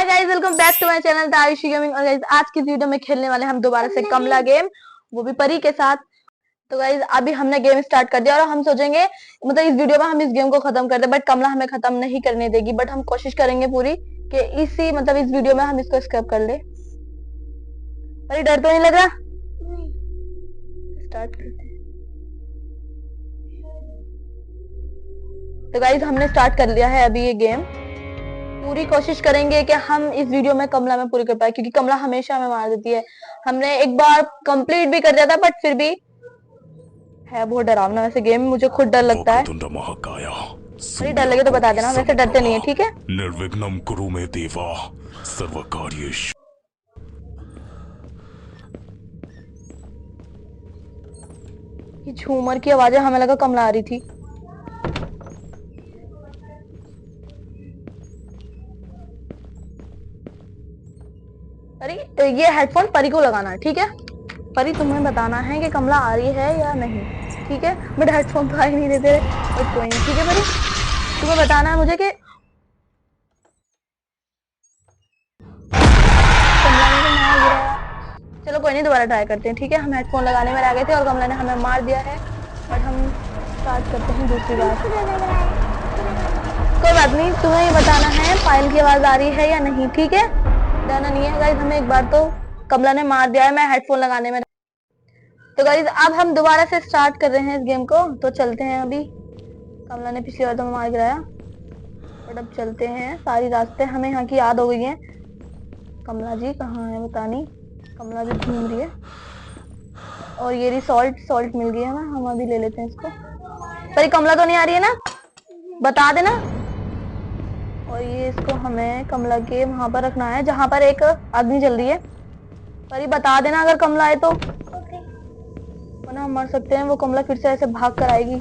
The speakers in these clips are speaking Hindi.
Hi guys, welcome back to my channel the Ayushi gaming. और गाइस आज की वीडियो में खेलने वाले हम दोबारा से कमला गेम, वो भी परी के साथ। तो गाइस अभी हमने गेम स्टार्ट कर दिया और हम सोचेंगे मतलब इस वीडियो में हम इस गेम को खत्म कर दे, बट कमला हमें खत्म नहीं करने देगी। बट हम कोशिश करेंगे पूरी कि इसी मतलब इस वीडियो में हम इसको स्किप कर ले। परी डर तो नहीं लग रहा? स्टार्ट करते हैं। तो गाइस हमने स्टार्ट कर लिया है अभी ये गेम। पूरी कोशिश करेंगे कि हम इस वीडियो में कमला में पूरी कर पाए, क्योंकि कमला हमेशा हमें मार देती है। हमने एक बार कंप्लीट भी कर दिया था, बट फिर भी है बहुत डरावना वैसे गेम, मुझे खुद डर लगता है। अरे डर लगे तो बता देना, वैसे डरते नहीं है, ठीक है? निर्विघ्नं कुरु मे देवा सर्वकार्येषु। ये झूमर की आवाजें हमें लगा कमला आ रही थी। अरे ये हेडफोन परी को लगाना है, ठीक है? परी तुम्हें बताना है कि कमला आ रही है या नहीं, ठीक है? बट हेडफोन तो आ ही नहीं देते, बट कोई नहीं, ठीक है परी? तुम्हें बताना है मुझे कि कमला ने तो मार दिया। चलो कोई नहीं, दोबारा ट्राई करते हैं, ठीक है? हम हेडफोन लगाने में आ गए थे और कमला ने हमें मार दिया है। बट हम स्टार्ट करते हैं दूसरी बार। कोई बात नहीं, तुम्हें ये बताना है पायल की आवाज आ रही है या नहीं, ठीक है? डरना नहीं है गाइस, हमें एक बार तो कमला ने मार दिया है, मैं हेडफोन लगाने में। तो गाइस अब हम दोबारा से स्टार्ट कर रहे हैं इस गेम को, तो चलते हैं। अभी कमला ने पिछली बार तो मार गिराया, बट अब चलते हैं। सारी रास्ते हमें यहाँ की याद हो गई हैं। कमला जी कहाँ है पता नहीं, कमला जी घूम रही है। और ये सॉल्ट मिल गई है हमें, हम अभी ले लेते हैं इसको। पर कमला तो नहीं आ रही है ना, बता देना। और ये इसको हमें कमला के वहां पर रखना है जहां पर एक अग्नि जल रही है। पर ये बता देना अगर कमला आए तो, वरना हम मर सकते हैं। वो कमला फिर से ऐसे भाग कर आएगी।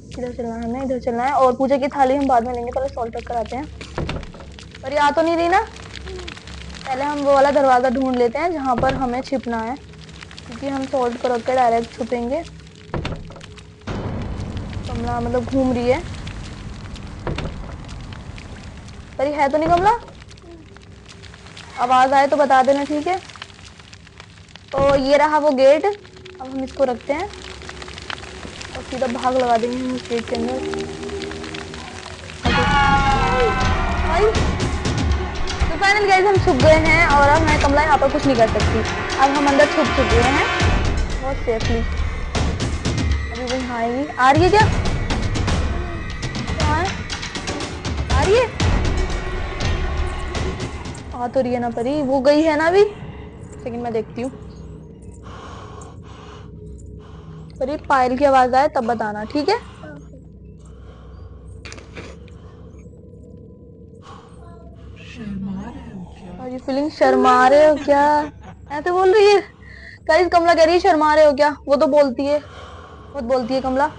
इधर चलना है हमें, इधर चलना है। और पूजा की थाली हम बाद में लेंगे, पहले सॉल्ट रख कर आते हैं। पर ये आ तो नहीं रही ना, पहले हम वो वाला दरवाजा ढूंढ लेते हैं जहां पर हमें छिपना है, क्योंकि हम सॉल्ट को रख कर डायरेक्ट छुपेंगे। कमला मतलब घूम रही है, पर ये है तो नहीं कमला? आवाज आए तो बता देना, ठीक है? तो ये रहा वो गेट। अब हम इसको रखते हैं और सीधा भाग लगा देंगे हम इस गेट के अंदर। तो फाइनल गाइस हम छुप गए हैं और अब मैं कमला यहाँ पर कुछ नहीं कर सकती। अब हम अंदर छुप चुके हैं बहुत सेफली। अभी वो यहाँ आएगी। आ रही है क्या? आ रही है? आ तो रही है ना परी, वो गई है ना अभी। सेकंड मैं देखती हूँ। परी पायल की आवाज आए तब बताना, ठीक है? और ये फीलिंग शर्मा रहे हो क्या, ऐसे बोल रही है गाइस? कमला कह रही है शर्मा रहे हो क्या? वो तो बोलती है, बहुत बोलती है कमला।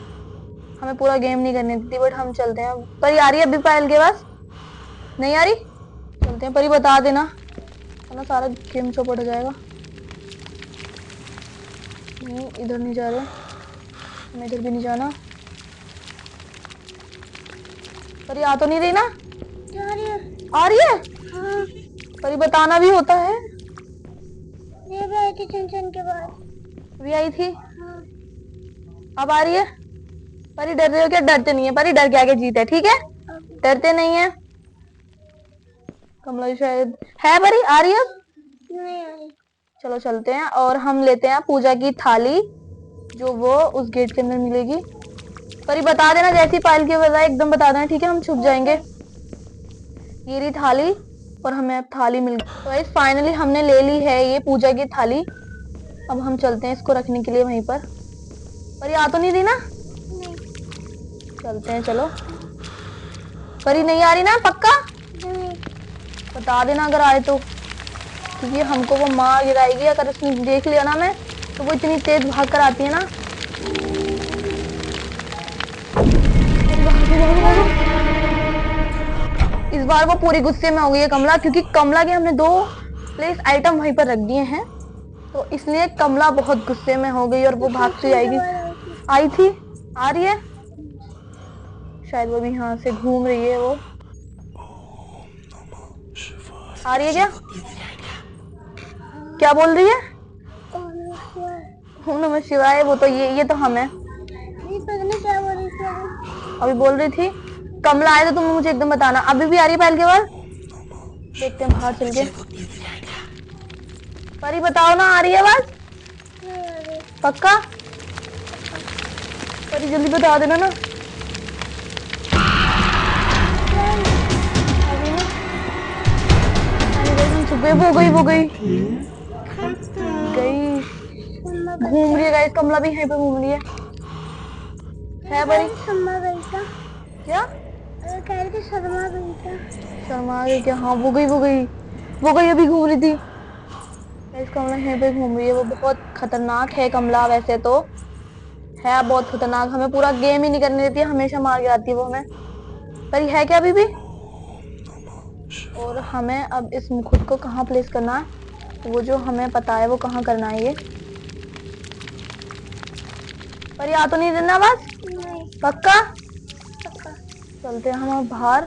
हमें पूरा गेम नहीं करने देती, बट हम चलते हैं। परी आ रही है अभी पायल के पास? नहीं आ रही? चलते हैं। परी बता देना, वरना सारा गेम चौपट हो जाएगा। नहीं इधर नहीं जा रहे, हमें इधर भी नहीं जाना। परी आ तो नहीं रही ना? आ रही है? हाँ। परी बताना भी होता है। ये भी आई थी टेंशन के बाद, भी आई थी। हाँ। अब आ रही है? परी डर रही हो क्या? डरते नहीं है परी, डर के आगे जीत है, ठीक है? डरते नहीं है। कमला शायद है। परी आ रही है? अब नहीं आ रही। चलो चलते हैं और हम लेते हैं पूजा की थाली, जो वो उस गेट के अंदर मिलेगी। परी बता देना जैसी पायल की बजाय एकदम बता देना, ठीक है? हम छुप जाएंगे। ये रही थाली और हमें अब थाली मिल गई। तो गाइस फाइनली हमने ले ली है ये पूजा की थाली। अब हम चलते हैं इसको रखने के लिए वहीं पर। परी आ तो नहीं रही ना? नहीं। चलते हैं चलो। परी नहीं आ रही ना पक्का? नहीं। बता देना अगर आए तो, क्योंकि हमको वो मार गिराएगी अगर उसने देख लिया ना। मैं तो वो इतनी तेज भाग कर आती है ना। इस बार वो पूरी गुस्से में हो गई है कमला, क्योंकि कमला के हमने 2 प्लेस आइटम वहीं पर रख दिए हैं, तो इसलिए कमला बहुत गुस्से में हो गई और वो भागती आएगी। आई थी? आ रही है शायद, वो भी यहाँ से घूम रही है। वो आ रही है क्या? क्या बोल रही है? ओम नमः शिवाय। वो तो ये तो हम है। क्या बोल रही थी? अभी बोल रही थी कमला आए तो तुम मुझे एकदम बताना। अभी भी आ रही है पायल की आवाज? देखते हैं बाहर चल के। परी बताओ ना, आ रही है आवाज? पक्का? परी जल्दी बता देना ना। अभी ना हम छुप गए। वो गई घूम रही है गाइस। कमला भी यहीं पे घूम रही है परी? शर्मा गई था। क्या कह रही थी शर्मा गई था। शर्मा गई क्या? हाँ वो गई अभी घूम रही थी गाइस। कमला यहीं पे घूम रही है। वो बहुत खतरनाक है कमला, वैसे तो है बहुत खतरनाक। हमें पूरा गेम ही नहीं करने देती है, हमेशा मार के आती है वो हमें। पर ये है क्या अभी भी? और हमें अब इस मुकुट को कहाँ प्लेस करना है, वो जो हमें पता है वो कहाँ करना है ये। पर ये आ तो नहीं देना बस? नहीं। पक्का? पक्का। चलते हैं हम अब बाहर।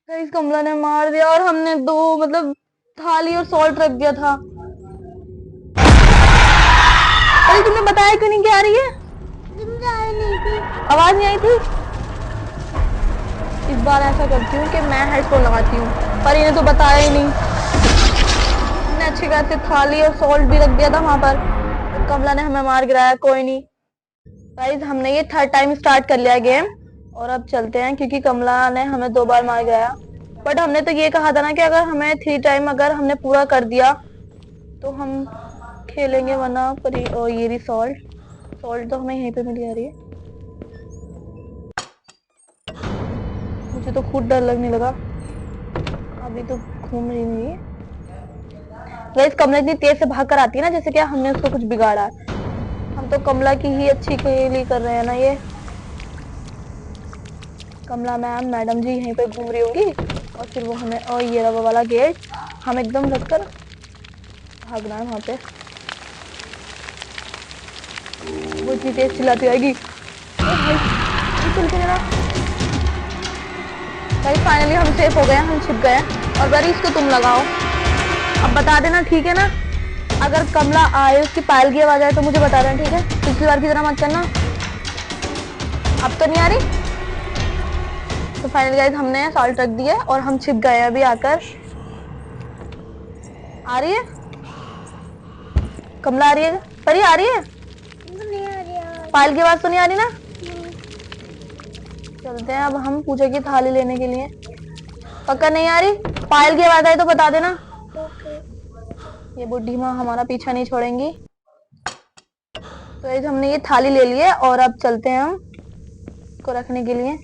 गाइस कमला ने मार दिया और हमने दो मतलब थाली और सॉल्ट रख दिया था। अरे तुमने बताया क्यों नहीं कि आ रही है? नहीं थी। आवाज नहीं आई थी? इस बार ऐसा करती हूँ कि मैं हेडफोन लगाती हूँ, पर इन्हें तो बताया ही नहीं। हमने अच्छी खासी थाली और सॉल्ट भी रख दिया था वहां पर, और कमला ने हमें मार गिराया। कोई नहीं गाइस, हमने ये थर्ड टाइम स्टार्ट कर लिया गेम, और अब चलते हैं क्योंकि कमला ने हमें 2 बार मार गिराया। बट हमने तो ये कहा था ना कि अगर हमें 3 टाइम अगर हमने पूरा कर दिया तो हम खेलेंगे, वरना पर ये रही सॉल्ट तो हमें यहीं पे मिल जा रही है। मुझे तो खुद डर लगने लगा। अभी तो घूम रही नहीं है गाइस। कमला इतनी तेज से भाग कर आती है ना, जैसे कि हमने उसको कुछ बिगाड़ा है। हम तो कमला की ही अच्छी खेली कर रहे हैं ना। ये कमला मैडम जी यहीं पे घूम रही होंगी, और फिर वो हमें, और ये रवा वाला गेट हम एकदम रखकर भागना है वहां पे। वो इतनी तेज चिल्लाती आएगी। चल के ना भाई, फाइनली हम सेफ हो गए, हम छिप गए। और बरी इसको तुम लगाओ। अब बता देना ठीक है ना? अगर कमला आए, उसकी पायल की आवाज आए तो मुझे बता देना, ठीक है? पिछली बार की तरह मत करना। अब तो नहीं आ रही? तो फाइनली गाइस हमने सॉल्ट रख दिया और हम छिप गए अभी आकर। आ रही है कमला? आ रही है परी? आ रही है? नहीं आ रही। पायल की आवाज तो नहीं आ रही ना? चलते हैं अब हम पूजा की थाली लेने के लिए। पक्का नहीं आ रही? पायल की आवाज आई तो बता देना। ओके। ये बुढ़ी माँ हमारा पीछा नहीं छोड़ेंगी। तो गाइस हमने ये थाली ले ली है, और अब चलते हैं हम इसको रखने के लिए।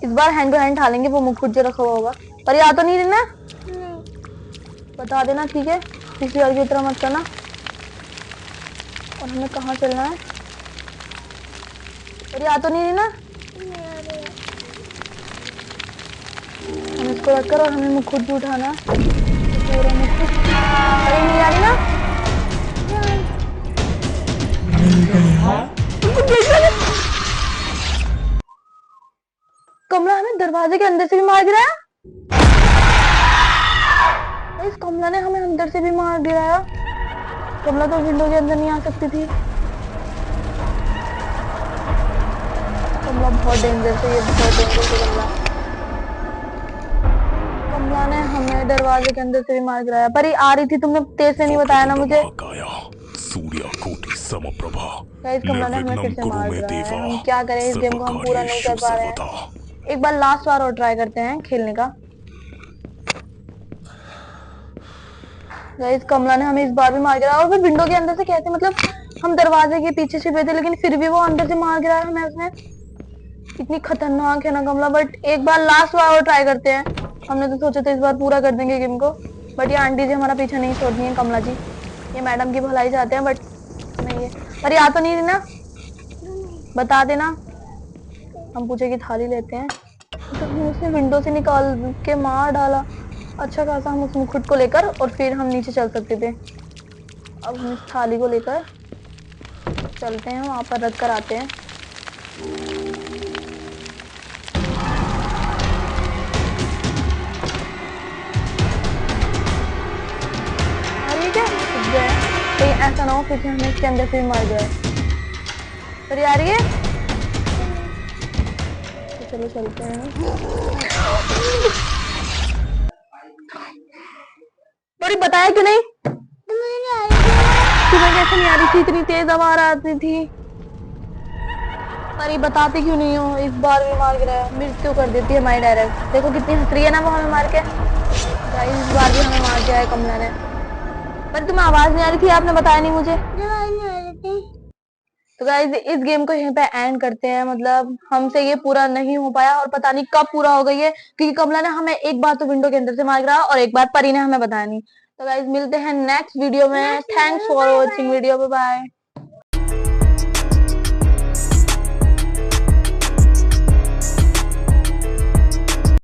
इस बार हैंड टू हैंड ढालेंगे वो मुकुट जो रखा हुआ होगा। पर ये आ तो नहीं रही ना? नहीं। बता देना ठीक है? पिछली बार की तरह मत करना। और हमें कहाँ चलना है? पर ये आ तो नहीं रही ना? नहीं आ रही। हम इसको रखकर, और हमें मुकुट भी उठाना है, पूरा मुकुट। पर ये नहीं आ रही ना? कमला हमें दरवाजे के अंदर से भी मार गिराया। इस कमला ने हमें अंदर से भी मार गिराया। कमला तो विंडो के अंदर नहीं आ सकती थी। कमला बहुत डेंजर से, ये बहुत डेंजर से कमला। कमला ने हमें दरवाजे के अंदर से भी मार गिराया। पर ये आ रही थी, तुमने तेज से नहीं बताया ना मुझे। सूर्यकोटि समप्रभा गाइस कमला ने हमें फिर निर्विघ्नं से कुरु मार मे गिराया है। देवा हम क्या करें, इस गेम को हम पूरा नहीं कर सर्वकार्येषु पा रहे सर्वदा। हैं। एक बार लास्ट बार और ट्राई करते हैं खेलने का। गाइस कमला ने हमें इस बार भी मार गिराया, और फिर विंडो के अंदर से कैसे, मतलब हम दरवाजे के पीछे छिपे थे लेकिन फिर भी वो अंदर से मार गिराया हमें उसने। इतनी खतरनाक है ना कमला। बट एक बार लास्ट बार और ट्राई करते हैं। हमने तो सोचा था इस बार पूरा कर देंगे गेम को, बट ये आंटी जी हमारा पीछा नहीं छोड़ती हैं। कमला जी ये मैडम की भलाई चाहते हैं, बट नहीं है। पर ये आ तो नहीं रही ना? बता देना। हम पूछे की थाली लेते हैं, तो हम उसने विंडो से निकाल के मार डाला अच्छा खासा। हम उस मुकुट को लेकर और फिर हम नीचे चल सकते थे। अब हम इस थाली को लेकर चलते हैं, वहां पर रख कर आते हैं। ऐसा ना हो पीछे हमें इसके अंदर से भी मार जाए। परी आ रही है? तो चलो चलते हैं। परी बताया क्यों नहीं? तुम्हें नहीं आ रही तुम्हें कैसे नहीं आ रही थी? इतनी तेज आवाज आती थी। परी बताती क्यों नहीं हो? इस बार भी मार गिराया, मृत्यु कर देती है हमारी डायरेक्ट। देखो कितनी हंस रही है ना वो हमें मार के। गाइस इस बार भी हमें मार दिया है कमला ने। पर तुम्हें आवाज नहीं आ रही थी, आपने बताया नहीं मुझे। तुम्हें नहीं आ रही थी। तो गाइस इस गेम को यहीं पे एंड करते हैं। मतलब हमसे ये पूरा नहीं हो पाया और पता नहीं कब पूरा हो गई है, क्योंकि कमला ने हमें एक बार तो विंडो के अंदर से मार गिराया और एक बार परी ने हमें बताया नहीं। तो गाइस मिलते हैं नेक्स्ट वीडियो में। Thanks for watching video, bye bye.